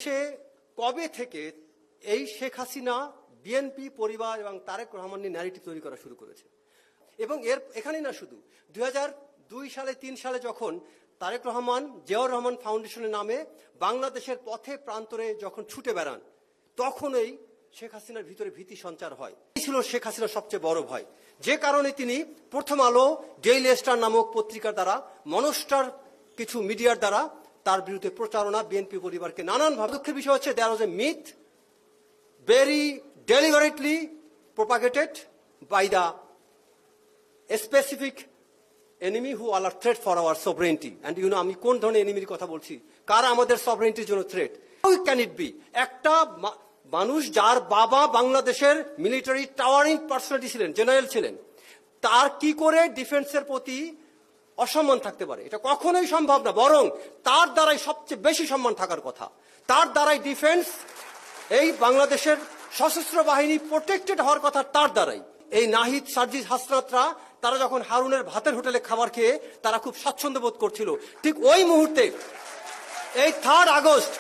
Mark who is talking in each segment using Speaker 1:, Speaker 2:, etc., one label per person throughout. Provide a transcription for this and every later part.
Speaker 1: সে কবে থেকে এই শেখ হাসিনা বিএনপি পরিবার এবং তারেক রহমান নিয়ে ন্যারেটিভ তৈরি করা শুরু করেছে। এবং এখানেই না, শুধু 2002 সালে 3 সালে যখন তারেক রহমান জিয়াউর রহমান ফাউন্ডেশনের নামে বাংলাদেশের পথে প্রান্তরে যখন ছুটে বেড়ান, তখনই শেখ হাসিনার ভিতরে ভীতি সঞ্চার হয়। এই ছিল শেখ হাসিনার সবচেয়ে বড় ভয়, যে কারণে তিনি প্রথম আলো, ডেইলি স্টার নামক পত্রিকার দ্বারা, মনস্টার কিছু মিডিয়ার দ্বারা তার বিরুদ্ধে প্রচারণা, বিএনপি পরিবারকে নানানভাবে। দুঃখের বিষয় হচ্ছে দেয়ার ওয়াজ এ myth very deliberately propagated by the specific enemy who are a threat for our sovereignty. And you know, আমি কোন ধরনের এনিমির কথা বলছি, কারা আমাদের সভরেন্টির জন্য threat. How can it be? একটা মানুষ যার বাবা বাংলাদেশের মিলিটারি টাওয়ারিং পার্সোনালিটি ছিলেন, জেনারেল ছিলেন, তার কি করে ডিফেন্সের প্রতি অসম্মান থাকতে পারে? এটা কখনোই সম্ভব না। বরং তার দ্বারাই সবচেয়ে বেশি সম্মান থাকার কথা। তার দ্বারাই ডিফেন্স, এই বাংলাদেশের সশস্ত্র বাহিনী প্রোটেক্টেড হওয়ার কথা তার দ্বারাই। এই নাহিদ, সার্জিস, হাসনাতরা তারা যখন হারুনের ভাতের হোটেলে খাবার খেয়ে তারা খুব স্বাচ্ছন্দ্য বোধ করছিল, ঠিক ওই মুহূর্তে এই 3 আগস্ট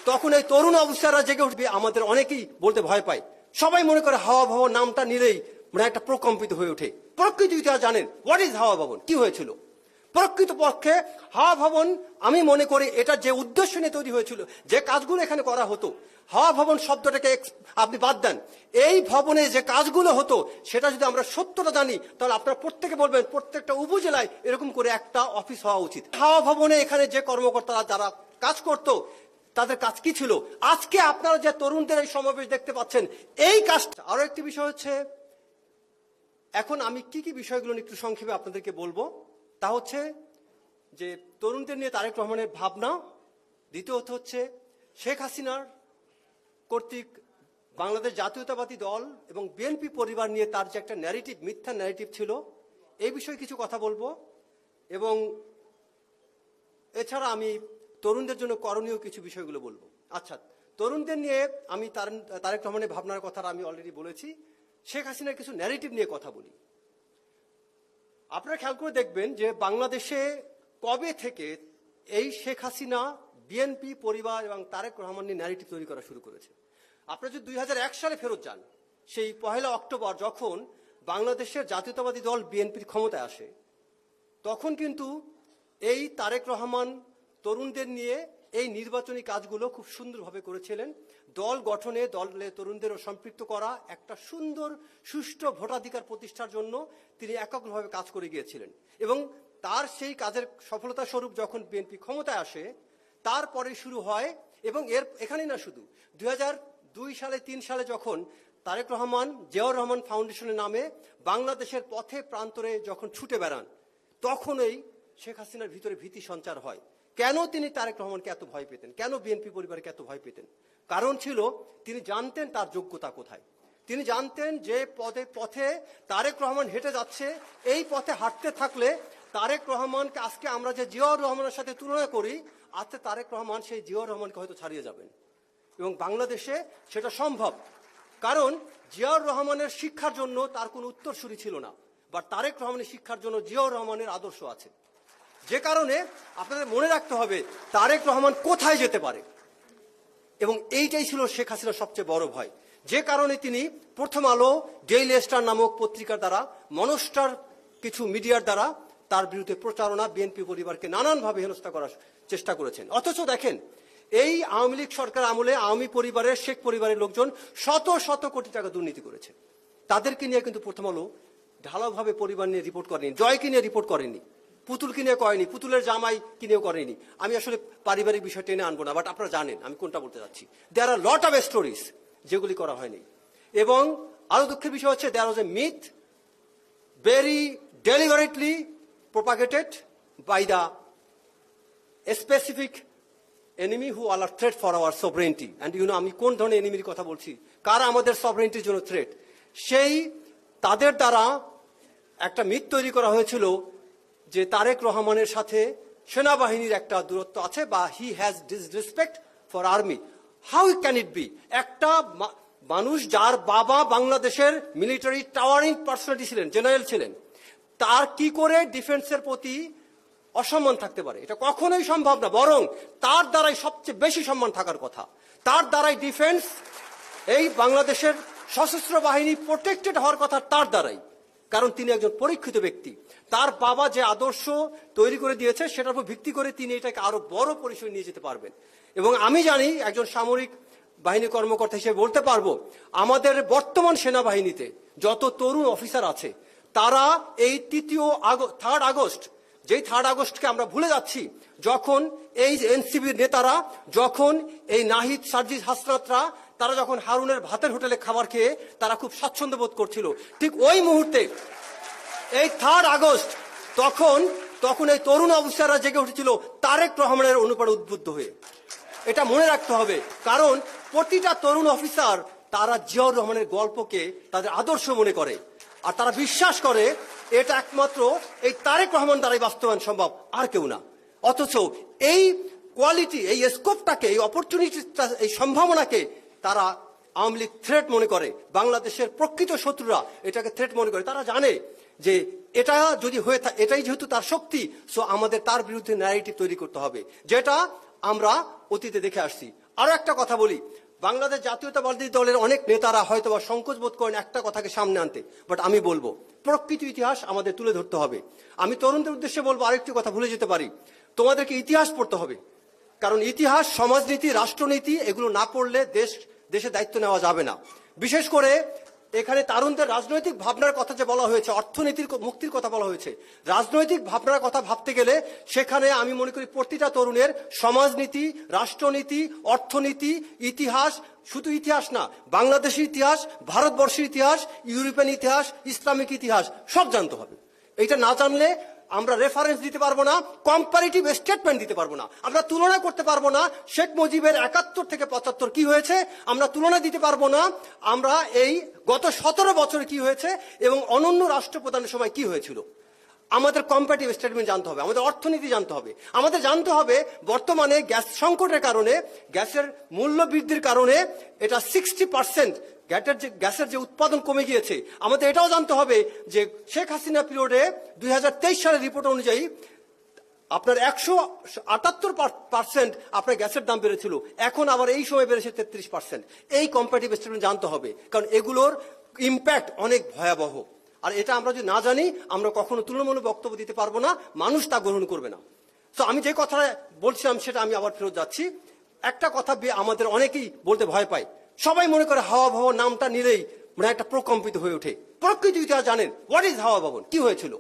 Speaker 1: তখন এই তরুণ অফিসাররা জেগে উঠবে। আমাদের অনেকেই বলতে ভয় পায়, সবাই মনে করে হাওয়া ভবন নামটা নিলেই মানে একটা প্রকম্পিত হয়ে ওঠে। প্রকৃত ইতিহাস জানেন, হোয়াট ইজ হাওয়া ভবন, কি হয়েছিল প্রকৃতপক্ষে? হাওয়া ভবন আমি মনে করি এটা যে উদ্দেশ্য নিয়ে তৈরি হয়েছিল, যে কাজগুলো এখানে করা হতো, হাওয়া ভবন শব্দটাকে আপনি বাদ দেন, এই ভবনে যে কাজগুলো হতো সেটা যদি আমরা সত্যটা জানি, তাহলে আপনারা প্রত্যেকে বলবেন প্রত্যেকটা উপজেলায় এরকম করে একটা অফিস হওয়া উচিত। হাওয়া ভবনে এখানে যে কর্মকর্তারা যারা কাজ করতো তাদের কাজ কি ছিল? আজকে আপনারা যে তরুণদের এই সমাবেশ দেখতে পাচ্ছেন, এই কাজটা। আরো একটি বিষয় হচ্ছে, এখন আমি কি কি বিষয়গুলো একটু সংক্ষেপে আপনাদেরকে বলবো, তা হচ্ছে যে তরুণদের নিয়ে তারেক রহমানের ভাবনা, দ্বিতীয়ত হচ্ছে শেখ হাসিনার কর্তৃক বাংলাদেশ জাতীয়তাবাদী দল এবং বিএনপি পরিবার নিয়ে তার যে একটা ন্যারেটিভ, মিথ্যা ন্যারেটিভ ছিল, এই বিষয়ে কিছু কথা বলবো। এবং এছাড়া আমি তরুণদের জন্য করণীয় কিছু বিষয়গুলো বলবো। আচ্ছা, তরুণদের নিয়ে আমি তারেক রহমানের ভাবনার কথাটা আমি অলরেডি বলেছি। শেখ হাসিনার কিছু ন্যারেটিভ নিয়ে কথা বলি। আপনারা খেয়াল করে দেখবেন যে বাংলাদেশে কবে থেকে এই শেখ হাসিনা বিএনপি পরিবার এবং তারেক রহমান নিয়ে ন্যারেটিভ তৈরি করা শুরু করেছে। আপনারা যদি 2001 সালে ফেরত যান, সেই 1 অক্টোবর যখন বাংলাদেশের জাতীয়তাবাদী দল বিএনপির ক্ষমতায় আসে, তখন কিন্তু এই তারেক রহমান তরুণদের নিয়ে এই নির্বাচনী কাজগুলো খুব সুন্দরভাবে করেছিলেন। দল গঠনে, দলে তরুণদেরও সম্পৃক্ত করা, একটা সুন্দর সুষ্ঠু ভোটাধিকার প্রতিষ্ঠার জন্য তিনি এককভাবে কাজ করে গিয়েছিলেন। এবং তার সেই কাজের সফলতা স্বরূপ যখন বিএনপি ক্ষমতায় আসে, তারপরে শুরু হয়। এবং এখানেই না, শুধু 2002 সালে 3 সালে যখন তারেক রহমান জিয়াউর রহমান ফাউন্ডেশনের নামে বাংলাদেশের পথে প্রান্তরে যখন ছুটে বেড়ান, তখনই শেখ হাসিনার ভিতরে ভীতি সঞ্চার হয়। কেন তিনি তারেক রহমানকে এত ভয় পেতেন? কেন বিএনপি পরিবারকে এত ভয় পেতেন? কারণ ছিল, তিনি জানতেন তার যোগ্যতা কোথায়। তিনি জানতেন যে পথে তারেক রহমান হেঁটে যাচ্ছে, এই পথে হাঁটতে থাকলে তারেক রহমানকে, আজকে আমরা যে জিয়াউর রহমানের সাথে তুলনা করি, আজকে তারেক রহমান সেই জিয়াউর রহমানকে হয়তো ছাড়িয়ে যাবেন। এবং বাংলাদেশে সেটা সম্ভব, কারণ জিয়াউর রহমানের শিক্ষার জন্য তার কোনো উত্তরসূরি ছিল না, বা তারেক রহমানের শিক্ষার জন্য জিয়াউর রহমানের আদর্শ আছে। যে কারণে আপনাদের মনে রাখতে হবে তারেক রহমান কোথায় যেতে পারে। এবং এইটাই ছিল শেখ হাসিনার সবচেয়ে বড় ভয়, যে কারণে তিনি প্রথম আলো, ডেইলি স্টার নামক পত্রিকার দ্বারা, মনস্টার কিছু মিডিয়ার দ্বারা তার বিরুদ্ধে প্রচারণা, বিএনপি পরিবারকে নানানভাবে হেনস্থা করার চেষ্টা করেছেন। অথচ দেখেন, এই আওয়ামী লীগ সরকার আমলে আওয়ামী পরিবারের, শেখ পরিবারের লোকজন শত শত কোটি টাকা দুর্নীতি করেছে। তাদেরকে নিয়ে কিন্তু প্রথম আলো ঢালাওভাবে পরিবার নিয়ে রিপোর্ট করেনি, জয়কে নিয়ে রিপোর্ট করেনি, পুতুল কিনে করেনি, পুতুলের জামাই কিনেও করেনি। আমি আসলে পারিবারিক বিষয় টেনে আনবো না, বাট আপনারা জানেন আমি কোনটা বলতে যাচ্ছি। দেয়ার আর লট অফ স্টোরিজ যেগুলি করা হয়নি। এবং আরো দুঃখের বিষয় হচ্ছে, দেয়ার ওয়াজ এ myth very deliberately propagated by the specific enemy who are a threat for our sovereignty. And you know, আমি কোন ধরনের এনিমির কথা বলছি, কারা আমাদের সভরেন্টির জন্য থ্রেট, সেই তাদের দ্বারা একটা মিথ তৈরি করা হয়েছিল যে তারেক রহমানের সাথে সেনাবাহিনীর একটা দূরত্ব আছে, বা he has disrespect for army. How can it be? একটা মানুষ যার বাবা বাংলাদেশের মিলিটারি টাওয়ারিং পার্সোনালিটি ছিলেন, জেনারেল ছিলেন, তার কি করে ডিফেন্সের প্রতি অসম্মান থাকতে পারে, এটা কখনোই সম্ভব না। বরং তার দ্বারাই সবচেয়ে বেশি সম্মান থাকার কথা। তার দ্বারাই ডিফেন্স, এই বাংলাদেশের সশস্ত্র বাহিনী প্রোটেক্টেড হওয়ার কথা তার দ্বারাই, কারণ তিনি একজন পরীক্ষিত ব্যক্তি। তার বাবা যে আদর্শ তৈরি করে দিয়েছে সেটার উপর ভিত্তি করে তিনি এটাকে আরো বড় পরিসরে নিয়ে যেতে পারবেন। এবং আমি জানি একজন সামরিক বাহিনী কর্মকর্তা হিসেবে বলতে পারবো, আমাদের বর্তমান সেনাবাহিনীতে যত তরুণ অফিসার আছে তারা এই 3rd আগস্ট, যেই 3rd আগস্টকে আমরা ভুলে যাচ্ছি, যখন এই এনসিবির নেতারা, যখন এই নাহিদ, সার্জিস, হাসনাতরা তারা যখন হারুনের ভাতের হোটেলে খাবার খেয়ে তারা খুব স্বাচ্ছন্দ্য বোধ করছিল, ঠিক ওই মুহূর্তে এই 3rd আগস্ট তখন এই তরুণ অফিসাররা জেগে উঠেছিল তারেক রহমানের অনুপ্রাণে উদ্বুদ্ধ হয়ে। এটা মনে রাখতে হবে, কারণ প্রতিটা তরুণ অফিসার তারা জিয়াউর রহমানের গল্পকে তাদের আদর্শ মনে করে, আর তারা বিশ্বাস করে এটা একমাত্র এই তারেক রহমান দ্বারাই বাস্তবায়ন সম্ভব, আর কেউ না। অথচ এই কোয়ালিটি, এই স্কোপটাকে, এই অপরচুনিটিটা, এই সম্ভাবনাকে তারা আওয়ামী লীগ থ্রেট মনে করে। বাংলাদেশের প্রকৃত শত্রুরা এটাকে থ্রেট মনে করে। তারা জানে যে এটা যদি হয়ে থাকে, এটাই যেহেতু তার শক্তি, সো আমাদের তার বিরুদ্ধে ন্যারেটিভ তৈরি করতে হবে, যেটা আমরা অতীতে দেখে আসছি। আরো একটা কথা বলি, বাংলাদেশ জাতীয়তাবাদী দলের অনেক নেতারা হয়তো বা সংকোচ বোধ করেন একটা কথাকে সামনে আনতে, বাট আমি বলবো প্রকৃত ইতিহাস আমাদের তুলে ধরতে হবে। আমি তরুণদের উদ্দেশ্যে বলবো, আরেকটি কথা ভুলে যেতে পারি, তোমাদেরকে ইতিহাস পড়তে হবে, কারণ ইতিহাস, সমাজনীতি, রাষ্ট্রনীতি এগুলো না পড়লে দেশের দায়িত্ব নেওয়া যাবে না। বিশেষ করে এখানে তরুণদের রাজনৈতিক ভাবনার কথা যে বলা হয়েছে, অর্থনীতির মুক্তির কথা বলা হয়েছে, রাজনৈতিক ভাবনার কথা ভাবতে গেলে সেখানে আমি মনে করি প্রতিটা তরুণের সমাজনীতি, রাষ্ট্রনীতি, অর্থনীতি, ইতিহাস, শুধু ইতিহাস না, বাংলাদেশের ইতিহাস, ভারতবর্ষের ইতিহাস, ইউরোপিয়ান ইতিহাস, ইসলামিক ইতিহাস সব জানতে হবে। এটা না জানলে আমরা রেফারেন্স দিতে পারবো না, কম্পারেটিভ স্টেটমেন্ট দিতে পারবো না, আমরা তুলনা করতে পারবো না শেখ মুজিবের 71 থেকে 75 কি হয়েছে, আমরা তুলনা দিতে পারবো না আমরা এই গত 17 বছরে কি হয়েছে এবং অনন্য রাষ্ট্রপ্রধানের সময় কি হয়েছিল। আমাদের কম্পারেটিভ স্টেটমেন্ট জানতে হবে, আমাদের অর্থনীতি জানতে হবে, আমাদের জানতে হবে বর্তমানে গ্যাস সংকটের কারণে, গ্যাসের মূল্য বৃদ্ধির কারণে এটা 60% গ্যাসের যে উৎপাদন কমে গিয়েছে। আমাদের এটাও জানতে হবে যে শেখ হাসিনা পিরিয়ডে 2023 সালের রিপোর্ট অনুযায়ী আপনার 178% আপনার গ্যাসের দাম বেড়েছিল, এখন আবার এই সময় বেড়েছে 33%। এই কম্পারেটিভ স্টেটমেন্ট জানতে হবে, কারণ এগুলোর ইম্প্যাক্ট অনেক ভয়াবহ। আর এটা আমরা যদি না জানি, আমরা কখনো তুলনামূলক বক্তব্য দিতে পারবো না, মানুষ তা গ্রহণ করবে না। তো আমি যে কথাটা বলছিলাম সেটা আমি আবার ফেরত যাচ্ছি। একটা কথা আমাদের অনেকেই বলতে ভয় পায়, সবাই মনে করে হাওয়া ভবন নামটা নিলেই মানে একটা প্রকম্পিত হয়ে ওঠে। প্রকৃত ইতিহাস জানেন, হোয়াট ইজ হাওয়া ভবন, কি হয়েছিল?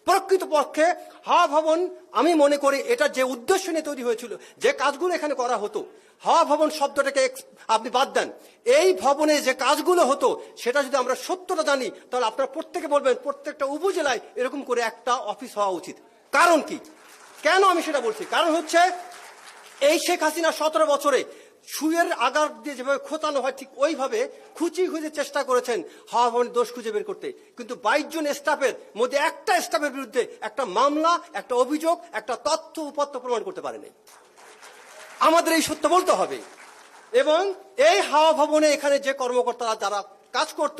Speaker 1: প্রকৃত পক্ষে হাওয়া ভবন আমি মনে করি এটা যে উদ্দেশ্য নিয়ে তৈরি হয়েছিল, যে কাজগুলো এখানে করা হতো, হাওয়া ভবন শব্দটাকে আপনি বাদ দেন, এই ভবনে যে কাজগুলো হতো সেটা যদি আমরা সত্যটা জানি, তাহলে আপনারা প্রত্যেকে বলবেন প্রত্যেকটা উপজেলায় এরকম করে একটা অফিস হওয়া উচিত। কারণ কি, কেন আমি সেটা বলছি? কারণ হচ্ছে এই শেখ হাসিনা 17 বছরে সুয়ের আগার দিয়ে যেভাবে খোঁচানো হয় ঠিক ওইভাবে খুঁজে চেষ্টা করেছেন হাওয়া ভবনের দোষ খুঁজে বের করতে, কিন্তু 22 জন স্টাফের মধ্যে একটা স্টাফের বিরুদ্ধে একটা মামলা, একটা অভিযোগ, একটা তথ্য উপাত্ত প্রমাণ করতে পারেনি। আমাদের এই সত্য বলতে হবে। এবং এই হাওয়া ভবনে এখানে যে কর্মকর্তারা যারা কাজ করত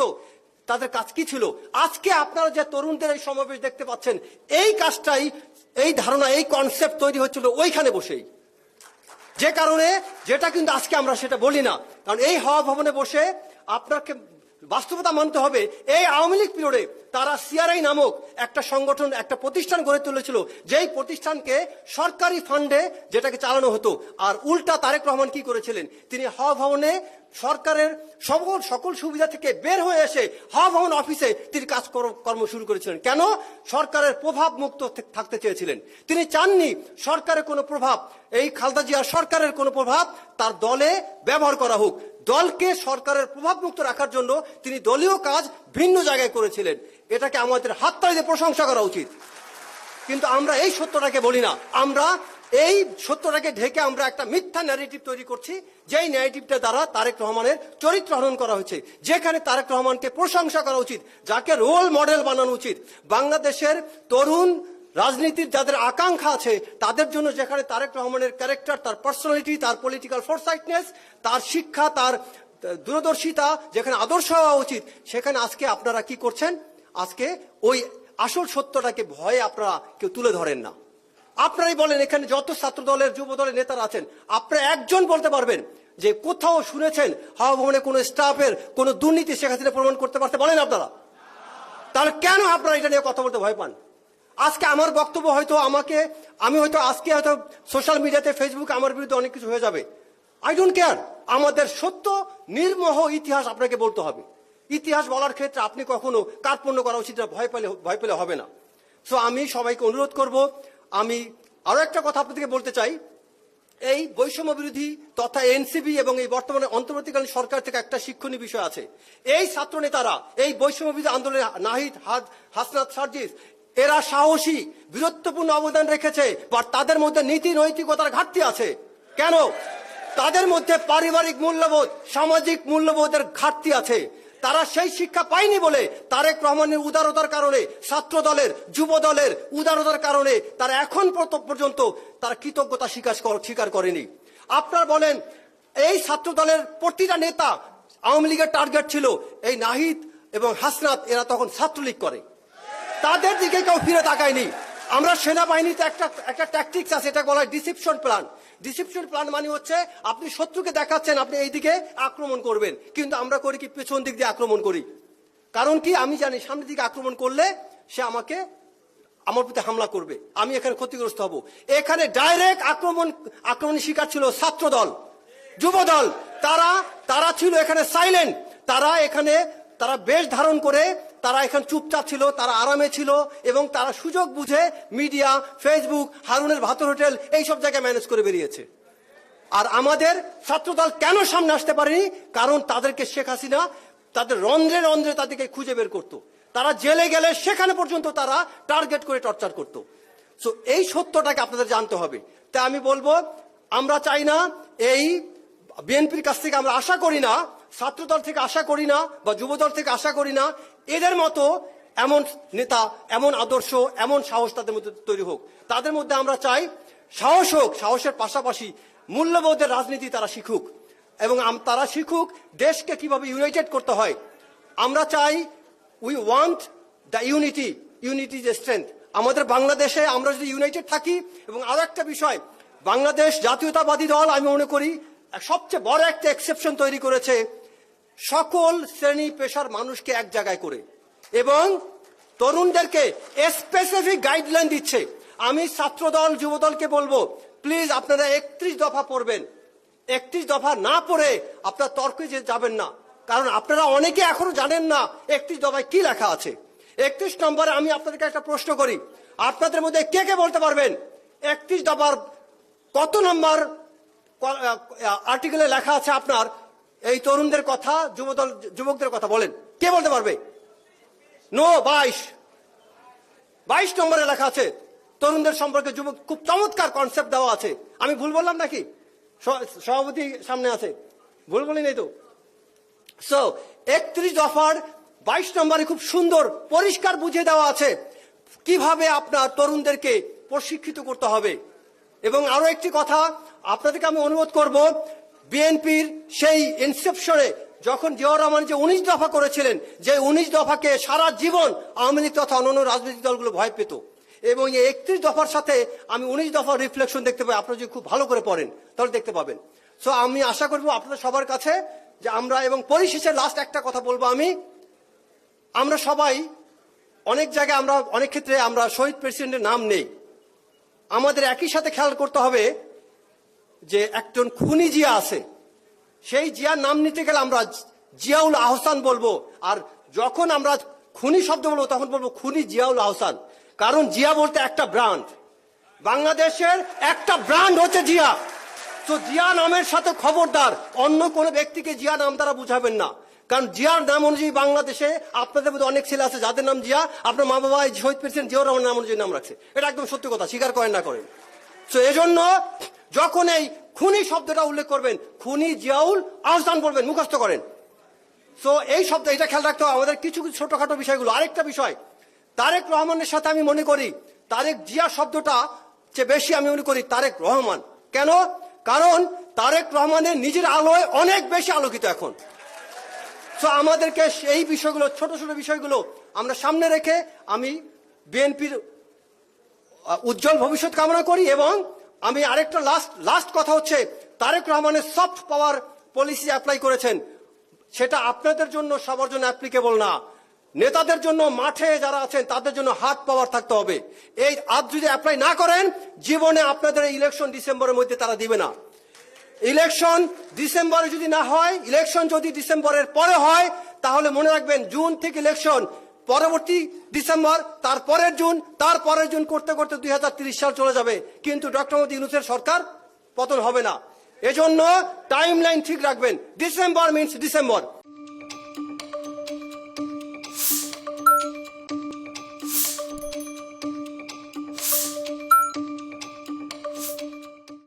Speaker 1: তাদের কাজ কি ছিল? আজকে আপনারা যে তরুণদের এই সমাবেশ দেখতে পাচ্ছেন, এই কাজটাই, এই ধারণা, এই কনসেপ্ট তৈরি হচ্ছিল ওইখানে বসেই, যে কারণে যেটা কিন্তু আজকে আমরা সেটা বলি না। কারণ এই হাওয়া ভবনে বসে আপনাকে বাস্তবতা মানতে হবে, এই আওয়ামী লীগ পিরিয়ডে তারা সিআরআই নামক একটা সংগঠন, একটা প্রতিষ্ঠান গড়ে তুলেছিল, যেই প্রতিষ্ঠানকে সরকারি ফান্ডে যেটাকে চালানো হতো। আর উল্টা তারেক রহমান কি করেছিলেন, তিনি হাওয়া ভবনে সরকারের সকল সুবিধা থেকে বের হয়ে এসে হাওয়া ভবন অফিসে তিনি কাজকর্ম শুরু করেছিলেন। কেন? সরকারের প্রভাব মুক্ত থাকতে চেয়েছিলেন। তিনি চাননি সরকারের কোনো প্রভাব, এই খালেদা জিয়ার সরকারের কোনো প্রভাব তার দলে ব্যবহার করা হোক। দলকে সরকারের প্রভাব মুক্ত রাখার জন্য তিনি দলীয় কাজ ভিন্ন জায়গায় করেছিলেন। এটাকে আমাদের হাততালি দিয়ে প্রশংসা করা উচিত। কিন্তু আমরা এই সত্যটাকে বলি না, আমরা এই সত্যটাকে ঢেকে আমরা একটা মিথ্যা ন্যারেটিভ তৈরি করছি, যেই ন্যারেটিভটা দ্বারা তারেক রহমানের চরিত্র হনন করা হয়েছে, যেখানে তারেক রহমানকে প্রশংসা করা উচিত, যাকে রোল মডেল বানানো উচিত। বাংলাদেশের তরুণ রাজনীতির যাদের আকাঙ্ক্ষা আছে তাদের জন্য যেখানে তারেক রহমানের ক্যারেক্টার, তার পার্সোনালিটি, তার পলিটিক্যাল ফোরসাইটনেস, তার শিক্ষা, তার দূরদর্শিতা যেখানে আদর্শ হওয়া উচিত, সেখানে আজকে আপনারা কি করছেন? আজকে ওই আসল সত্যটাকে ভয়ে আপনারা কেউ তুলে ধরেন না। আপনারাই বলেন, এখানে যত ছাত্র দলের যুব দলের নেতারা আছেন, আপনারা একজন বলতে পারবেন যে কোথাও শুনেছেন হাওয়া ভবনে কোনো স্টাফের কোনো দুর্নীতি শেখ হাসিনা প্রমাণ করতে পারতে বলেন আপনারা? তাহলে কেন আপনারা এটা নিয়ে কথা বলতে ভয় পান? আজকে আমার বক্তব্য হয়তো আমি হয়তো আজকে হয়তো সোশ্যাল মিডিয়াতে ফেসবুকে আমার বিরুদ্ধে অনেক কিছু হয়ে যাবে। I don't care. আমাদের সত্য নির্মোহ ইতিহাস আপনাকে বলতে হবে। ইতিহাস বলার ক্ষেত্রে আপনি কখনো কার্পণ্য করা উচিত না, ভয় পেলে হবে না। সো আমি সবাইকে অনুরোধ করব, আমি আরো একটা কথা আপনাদেরকে বলতে চাই। এই বৈষম্য বিরোধী তথা এনসিপি এবং এই বর্তমানে অন্তর্বর্তীকালীন সরকার থেকে একটা শিক্ষণীয় বিষয় আছে। এই ছাত্র নেতারা এই বৈষম্য বিরোধী আন্দোলনে নাহিদ, হাসনাত, সার্জিস এরা সাহসী বীরত্বপূর্ণ অবদান রেখেছে, বাট তাদের মধ্যে নীতি নৈতিকতার ঘাটতি আছে। কেন? তাদের মধ্যে পারিবারিক মূল্যবোধ, সামাজিক মূল্যবোধের ঘাটতি আছে। তারা সেই শিক্ষা পায়নি বলে তারেক রহমানের উদারতার কারণে, ছাত্র দলের যুব দলের উদারতার কারণে তারা এখন পর্যন্ত তারা কৃতজ্ঞতা স্বীকার করেনি। আপনারা বলেন, এই ছাত্র দলের প্রতিটা নেতা আওয়ামী লীগের টার্গেট ছিল। এই নাহিদ এবং হাসনাত এরা তখন ছাত্রলীগ করে, তাদের দিকে কেউ ফিরে তাকায়নি। আমরা সেনাবাহিনীতে একটা ট্যাকটিক্স আছে, এটা বলা হয় ডিসিপশন প্ল্যান। ডিসিপশন প্ল্যান মানে হচ্ছে আপনি শত্রুকে দেখাচ্ছেন আপনি এইদিকে আক্রমণ করবেন, কিন্তু আমরা করি কি পেছন দিক দিয়ে আক্রমণ করি। কারণ কি? আমি জানি সামনের দিকে আক্রমণ করলে সে আমার প্রতি হামলা করবে, আমি এখানে ক্ষতিগ্রস্ত হব। এখানে ডাইরেক্ট আক্রমণের শিকার ছিল ছাত্র দল, যুব দল। তারা ছিল এখানে সাইলেন্ট। তারা বেশ ধারণ করে তারা এখানে চুপচাপ ছিল, তারা আরামে ছিল এবং তারা সুযোগ বুঝে মিডিয়া, ফেসবুক, হারুনের ভাতর হোটেল এইসব জায়গায় ম্যানেজ করে বেরিয়েছে। আর আমাদের ছাত্রদল কেন সামনে আসতে পারেনি? কারণ তাদেরকে শেখ হাসিনা তাদের রন্ধ্রে রন্ধ্রে তাদেরকে খুঁজে বের করত। তারা জেলে গেলে সেখানে পর্যন্ত তারা টার্গেট করে টর্চার করত। সো এই সত্যটাকে আপনাদের জানতে হবে। তাই আমি বলবো, আমরা চাই না, এই বিএনপির কাছ থেকে আমরা আশা করি না, ছাত্রদল থেকে আশা করি না, বা যুবদল থেকে আশা করি না এদের মতো এমন নেতা, এমন আদর্শ, এমন সাহস তাদের মধ্যে তৈরি হোক। তাদের মধ্যে আমরা চাই সাহস হোক, সাহসের পাশাপাশি মূল্যবোধের রাজনীতি তারা শিখুক এবং তারা শিখুক দেশকে কিভাবে ইউনাইটেড করতে হয়। আমরা চাই, we want the unity is a strength. আমাদের বাংলাদেশে আমরা যদি ইউনাইটেড থাকি, এবং আরো একটা বিষয়, বাংলাদেশ জাতীয়তাবাদী দল আমি মনে করি সবচেয়ে বড় একটা এক্সেপশন তৈরি করেছে, সকল শ্রেণী পেশার মানুষকে এক জায়গায় করে এবং তরুণদেরকে স্পেসিফিক গাইডলাইন দিচ্ছে। আমি ছাত্রদল যুবদলকে বলবো, প্লিজ আপনারা 31 দফা পড়বেন। 31 দফা না পড়ে আপনারা তর্কে যাবেন না, কারণ আপনারা অনেকে এখনো জানেন না 31 দফায় কি লেখা আছে। 31 নম্বরে আমি আপনাদেরকে একটা প্রশ্ন করি, আপনাদের মধ্যে কে কে বলতে পারবেন 31 দফার কত নম্বর আর্টিকেলে লেখা আছে আপনার এই তরুণদের কথা, যুবকদের কথা? বলেন, কে বলতে পারবে? নো, 22 নম্বরে লেখা আছে তরুণদের সম্পর্কে। যুবক, খুব চমৎকার কনসেপ্ট দেওয়া আছে। আমি ভুল বললাম নাকি? সভাপতি সামনে আছে, ভুল বলি নাই তো? সো 31 দফার 22 নম্বরে খুব সুন্দর পরিষ্কার বুঝিয়ে দেওয়া আছে কিভাবে আপনার তরুণদেরকে প্রশিক্ষিত করতে হবে। এবং আরো একটি কথা আপনাদেরকে আমি অনুরোধ করব, বিএনপির সেই ইনসেপশনে যখন জিয়াউর রহমান যে 19 দফা করেছিলেন, যে 19 দফাকে সারা জীবন আওয়ামী লীগ তথা অন্যান্য রাজনৈতিক দলগুলো ভয় পেত, এবং এই 31 দফার সাথে আমি 19 দফার রিফ্লেকশন দেখতে পাই। আপনারা যদি খুব ভালো করে পড়েন তাহলে দেখতে পাবেন। সো আমি আশা করবো আপনাদের সবার কাছে যে আমরা, এবং পরিশেষে লাস্ট একটা কথা বলবো, আমরা সবাই অনেক জায়গায়, আমরা অনেক ক্ষেত্রে আমরা শহীদ প্রেসিডেন্টের নাম নেই। আমাদের একই সাথে খেয়াল করতে হবে যে একজন খুনি জিয়া আছে, সেই জিয়ার নাম নিতে গেলে আমরা জিয়াউল আহসান বলবো, আর যখন আমরা খুনি শব্দ বলবো তখন বলবো খুনি জিয়াউল আহসান। কারণ জিয়া বলতে একটা ব্র্যান্ড, বাংলাদেশের একটা ব্র্যান্ড হচ্ছে জিয়া। তো জিয়া নামের সাথে খবরদার অন্য কোনো ব্যক্তিকে জিয়া নাম দ্বারা বুঝাবেন না, কারণ জিয়ার নাম অনুযায়ী বাংলাদেশে আপনাদের মধ্যে অনেক ছেলে আছে যাদের নাম জিয়া, আপনার মা বাবা শহীদ প্রেসিডেন্ট জিয়াউর রহমানের নাম অনুযায়ী নাম রাখছে। এটা একদম সত্যি কথা, স্বীকার করেন না করেন। তো এজন্য যখন এই খুনি শব্দটা উল্লেখ করবেন, খুনি জিয়াউল আহসান বলবেন, মুখস্থ করেন। তো এই শব্দ, এটা খেয়াল রাখতে হবে আমাদের কিছু কিছু ছোটখাটো বিষয়গুলো। আরেকটা বিষয়, তারেক রহমানের সাথে আমি মনে করি তারেক জিয়া শব্দটা চেয়ে বেশি আমি মনে করি তারেক রহমান। কেন? কারণ তারেক রহমানের নিজের আলোয় অনেক বেশি আলোকিত এখন। তো আমাদেরকে এই বিষয়গুলো, ছোট ছোট বিষয়গুলো আমরা সামনে রেখে আমি বিএনপির উজ্জ্বল ভবিষ্যৎ কামনা করি। এবং আমি আরেকটা লাস্ট কথা হচ্ছে, তারেক রহমানের সফট পাওয়ার পলিসি অ্যাপ্লাই করেছেন, সেটা আপনাদের জন্য সবার জন্য অ্যাপ্লিকেবল না। নেতাদের জন্য, মাঠে যারা আছেন তাদের জন্য হাত পাওয়ার থাকতে হবে। এই আজ যদি অ্যাপ্লাই না করেন, জীবনে আপনাদের ইলেকশন ডিসেম্বরের মধ্যে তারা দিবে না। ইলেকশন ডিসেম্বরে যদি না হয়, ইলেকশন যদি ডিসেম্বরের পরে হয়, তাহলে মনে রাখবেন জুন থেকে ইলেকশন, পরবর্তী ডিসেম্বর, তারপরের জুন, তারপরের জুন করতে করতে 2030 সাল চলে যাবে, কিন্তু ডক্টর মোহাম্মদ ইউনূসের সরকার পতন হবে না। এজন্য টাইম লাইন ঠিক রাখবেন। December means December.